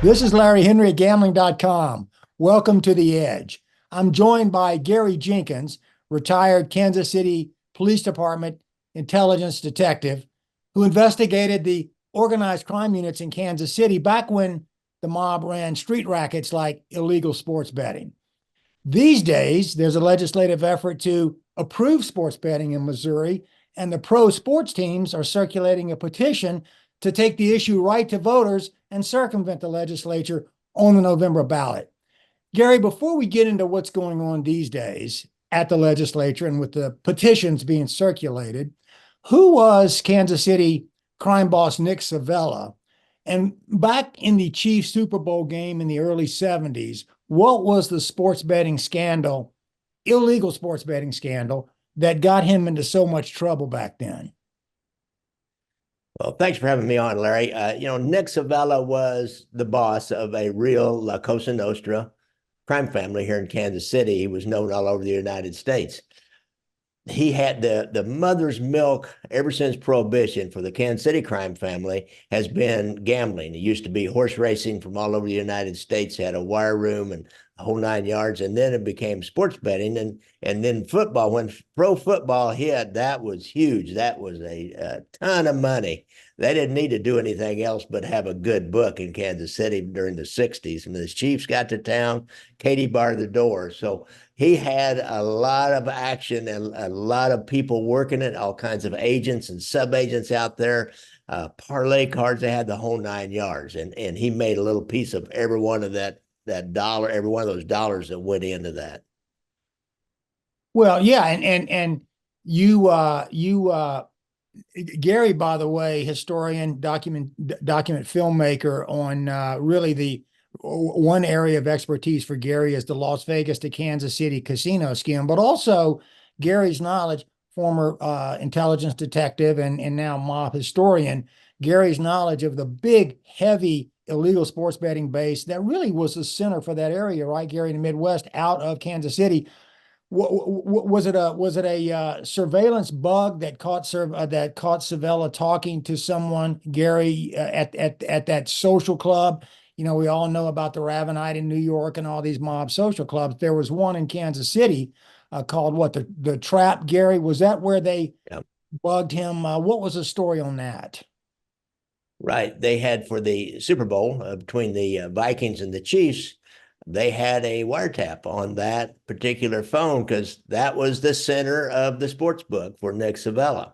This is Larry Henry at Gambling.com. Welcome to The Edge. I'm joined by Gary Jenkins, retired Kansas City Police Department intelligence detective, who investigated the organized crime units in Kansas City back when the mob ran street rackets like illegal sports betting. These days, there's a legislative effort to approve sports betting in Missouri, and the pro sports teams are circulating a petition to take the issue right to voters and circumvent the legislature on the November ballot. Gary, before we get into what's going on these days at the legislature and with the petitions being circulated, who was Kansas City crime boss Nick Savella? And back in the Chiefs Super Bowl game in the early 70s, what was the sports betting scandal, illegal sports betting scandal, that got him into so much trouble back then? Well, thanks for having me on, Larry. Nick Savella was the boss of a real La Cosa Nostra crime family here in Kansas City. He was known all over the United States. He had the mother's milk ever since Prohibition for the Kansas City crime family has been gambling. It used to be horse racing from all over the United States, had a wire room and a whole 9 yards, and then it became sports betting, and then football. When pro football hit, that was huge. That was a ton of money. They didn't need to do anything else but have a good book in Kansas City during the 60s. And the Chiefs got to town, Katie barred the door. So he had a lot of action and a lot of people working it, all kinds of agents and sub-agents out there, parlay cards. They had the whole 9 yards. And he made a little piece of every one of that dollar, every one of those dollars that went into that. Well, yeah, and you Gary, by the way, historian, document filmmaker on really the one area of expertise for Gary is the Las Vegas to Kansas City casino scam, but also Gary's knowledge, former intelligence detective and now mob historian, Gary's knowledge of the big, heavy illegal sports betting base that really was the center for that area, right, Gary, in the Midwest, out of Kansas City. Was it a surveillance bug that caught Savella talking to someone, Gary, at that social club? You know, we all know about the Ravenite in New York and all these mob social clubs. There was one in Kansas City called what, the Trap, Gary? Was that where they bugged him? What was the story on that? Right. They had for the Super Bowl between the Vikings and the Chiefs, they had a wiretap on that particular phone because that was the center of the sports book for Nick Savella.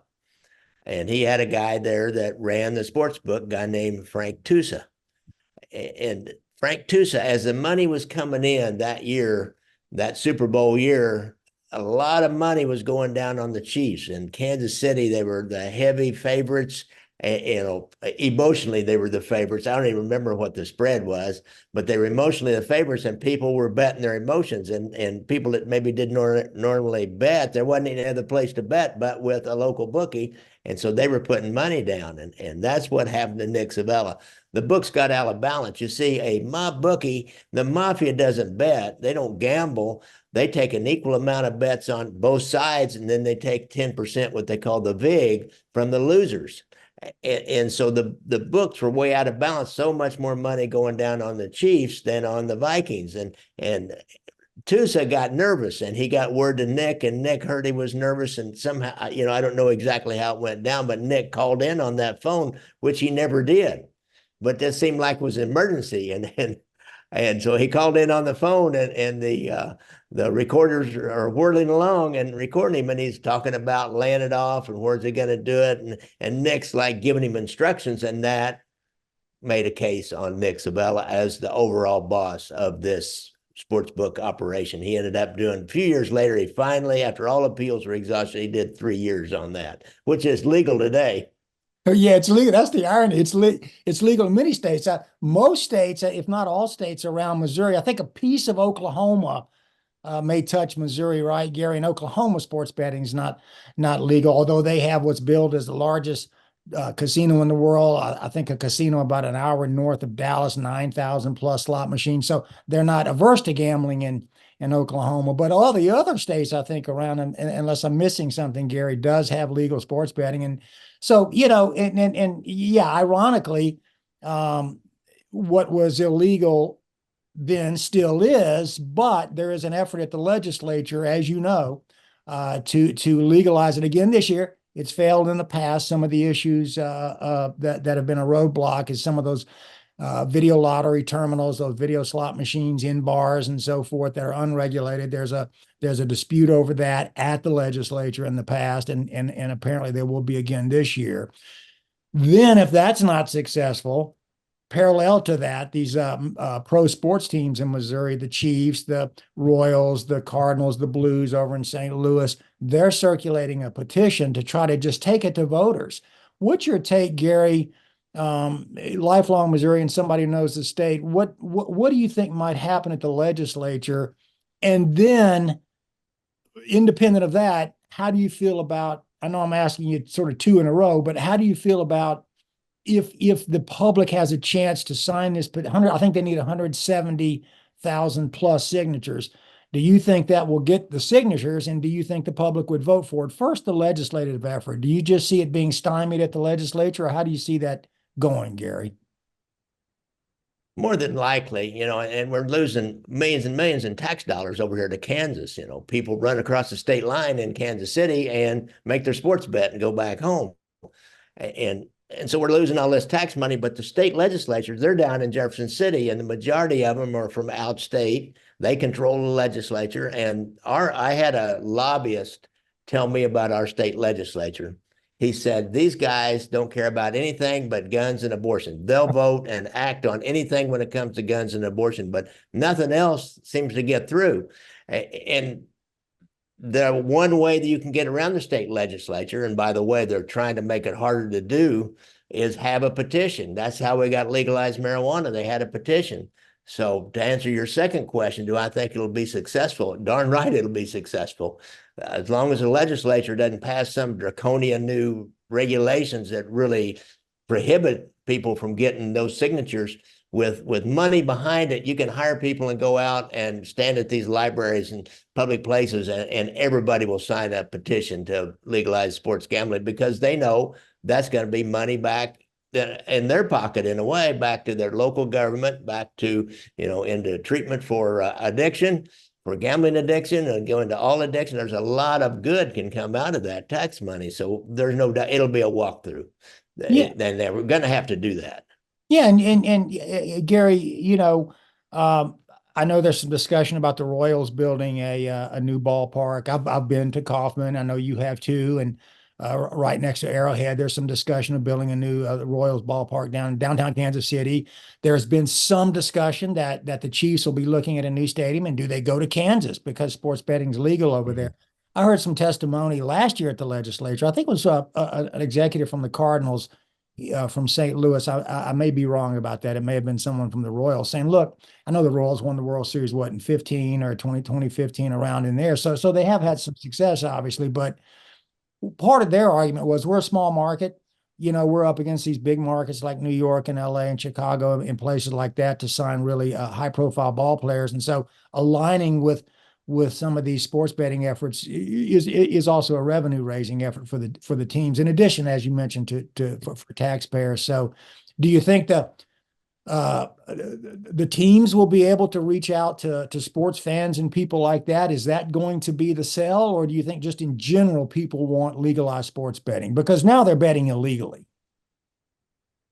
And he had a guy there that ran the sports book, a guy named Frank Tusa. And Frank Tusa, as the money was coming in that year, that Super Bowl year, a lot of money was going down on the Chiefs. In Kansas City, they were the heavy favorites. Emotionally, they were the favorites. I don't even remember what the spread was, but they were emotionally the favorites, and people were betting their emotions. And people that maybe didn't normally bet, there wasn't any other place to bet but with a local bookie. And so they were putting money down. And that's what happened to Nick Savella. The books got out of balance. You see, a mob bookie, the mafia doesn't bet, they don't gamble. They take an equal amount of bets on both sides, and then they take 10%, what they call the VIG, from the losers. And so the books were way out of balance. So much more money going down on the Chiefs than on the Vikings. And Tusa got nervous, and he got word to Nick, and Nick heard he was nervous. And somehow, I don't know exactly how it went down, but Nick called in on that phone, which he never did. But that seemed like it was an emergency. And so he called in on the phone, and the recorders are whirling along and recording him, and he's talking about laying it off and where's he going to do it. And Nick's like giving him instructions, and that made a case on Nick Savella as the overall boss of this sportsbook operation. He ended up doing, a few years later, he finally, after all appeals were exhausted, he did 3 years on that, which is legal today. Yeah, it's legal. That's the irony. It's legal in many states. Most states, if not all states around Missouri, I think a piece of Oklahoma may touch Missouri, right, Gary? And Oklahoma sports betting is not legal, although they have what's billed as the largest casino in the world. I think a casino about an hour north of Dallas, 9,000 plus slot machines. So they're not averse to gambling in Oklahoma. But all the other states, I think, around, and unless I'm missing something, Gary, does have legal sports betting. And so, and yeah, ironically, what was illegal then still is, but there is an effort at the legislature, as you know, to legalize it again this year. It's failed in the past. Some of the issues that have been a roadblock is some of those video lottery terminals, those video slot machines in bars and so forth that are unregulated. There's a dispute over that at the legislature in the past, and apparently there will be again this year. Then, if that's not successful, parallel to that, these pro sports teams in Missouri, the Chiefs, the Royals, the Cardinals, the Blues over in St. Louis, they're circulating a petition to try to just take it to voters. What's your take, Gary? Lifelong Missourian, somebody who knows the state. What do you think might happen at the legislature? And then, independent of that, how do you feel about? I know I'm asking you sort of two in a row, but how do you feel about if the public has a chance to sign this? But I think they need 170,000 plus signatures. Do you think that will get the signatures, and do you think the public would vote for it? First, the legislative effort. Do you just see it being stymied at the legislature, or how do you see that going, Gary? More than likely, and we're losing millions and millions in tax dollars over here to Kansas. People run across the state line in Kansas City and make their sports bet and go back home. And so we're losing all this tax money, but the state legislatures, they're down in Jefferson City, and the majority of them are from outstate. They control the legislature. And I had a lobbyist tell me about our state legislature. He said, these guys don't care about anything but guns and abortion. They'll vote and act on anything when it comes to guns and abortion, but nothing else seems to get through. And the one way that you can get around the state legislature, and by the way, they're trying to make it harder to do, is have a petition. That's how we got legalized marijuana. They had a petition. So to answer your second question, do I think it'll be successful? Darn right it'll be successful. As long as the legislature doesn't pass some draconian new regulations that really prohibit people from getting those signatures with money behind it, you can hire people and go out and stand at these libraries and public places, and everybody will sign a petition to legalize sports gambling, because they know that's going to be money back in their pocket, in a way, back to their local government, back to, into treatment for addiction, for gambling addiction, and going to all addiction. There's a lot of good can come out of that tax money. So there's no doubt it'll be a walkthrough. Yeah. And they're going to have to do that. Yeah, and Gary, I know there's some discussion about the Royals building a new ballpark. I've been to Kaufman. I know you have too, and right next to Arrowhead, there's some discussion of building a new Royals ballpark downtown Kansas City. There's been some discussion that the Chiefs will be looking at a new stadium, and do they go to Kansas because sports betting is legal over there? I heard some testimony last year at the legislature. I think it was an executive from the Cardinals, from St. Louis. I may be wrong about that. It may have been someone from the Royals saying, look, I know the Royals won the World Series, in 15 or 2015, around in there. So they have had some success, obviously, but part of their argument was we're a small market. We're up against these big markets like New York and LA and Chicago and places like that to sign really high profile ball players. And so aligning with some of these sports betting efforts is also a revenue raising effort for the teams, in addition, as you mentioned, for taxpayers. So do you think the teams will be able to reach out to sports fans and people like that? Is that going to be the sell, or do you think just in general people want legalized sports betting because now they're betting illegally?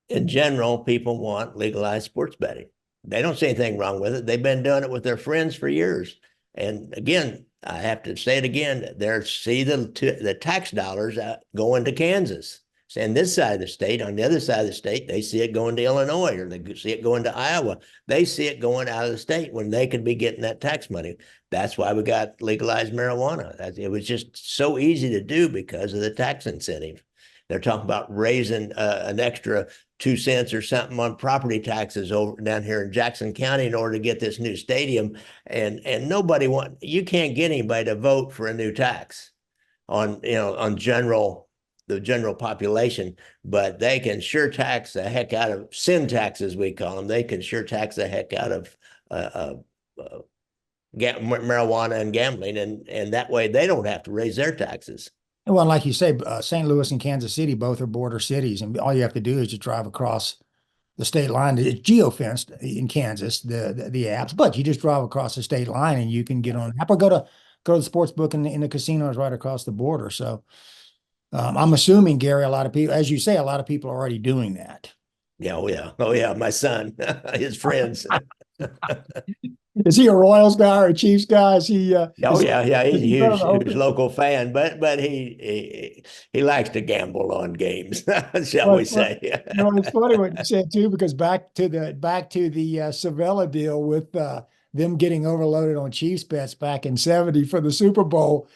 In general, people want legalized sports betting. They don't see anything wrong with it. They've been doing it with their friends for years. And again, I have to say it again, the tax dollars going to Kansas. And this side of the state, on the other side of the state, they see it going to Illinois, or they see it going to Iowa. They see it going out of the state when they could be getting that tax money. That's why we got legalized marijuana. It was just so easy to do because of the tax incentive. They're talking about raising an extra 2 cents or something on property taxes over down here in Jackson County in order to get this new stadium. And you can't get anybody to vote for a new tax on the general population, but they can sure tax the heck out of sin taxes, we call them. They can sure tax the heck out of marijuana and gambling, and that way they don't have to raise their taxes. Well, like you say, St. Louis and Kansas City both are border cities, and all you have to do is just drive across the state line. It's geofenced in Kansas, the apps, but you just drive across the state line and you can get on an app or go to the sports book in the casinos right across the border. So I'm assuming, Gary, a lot of people, as you say, a lot of people are already doing that. Yeah, oh yeah, oh yeah. My son, his friends. Is he a Royals guy or a Chiefs guy? Oh yeah, yeah. He's is a he better huge, than the huge Hokies? local fan, but he likes to gamble on games, shall Well, we say? it's funny what you said too, because back to the Savella deal with them getting overloaded on Chiefs bets back in '70 for the Super Bowl.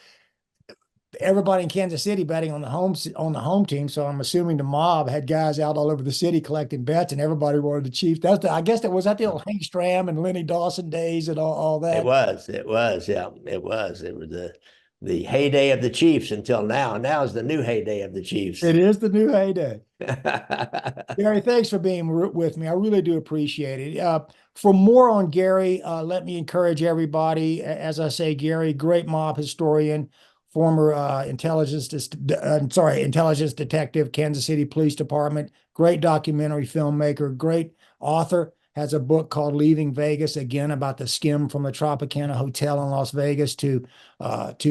Everybody in Kansas City betting on the home team. So I'm assuming the mob had guys out all over the city collecting bets, and everybody wanted the Chiefs. I guess that was that the old Hank Stram and Lenny Dawson days and all It that. was, it was, yeah, it was. It was the heyday of the Chiefs until now. Now is the new heyday of the Chiefs. It is the new heyday. Gary, thanks for being with me. I really do appreciate it. For more on Gary, let me encourage everybody. As I say, Gary, great mob historian, former intelligence detective, Kansas City Police Department, great documentary filmmaker, great author. Has a book called Leaving Vegas, again about the skim from the Tropicana Hotel in Las Vegas to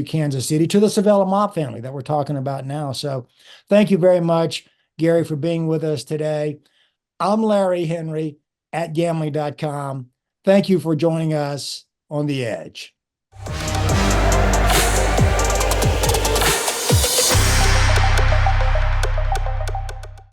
Kansas City, to the Savella mob family that we're talking about now. So thank you very much, Gary, for being with us today. I'm Larry Henry at Gambling.com. Thank you for joining us on The Edge.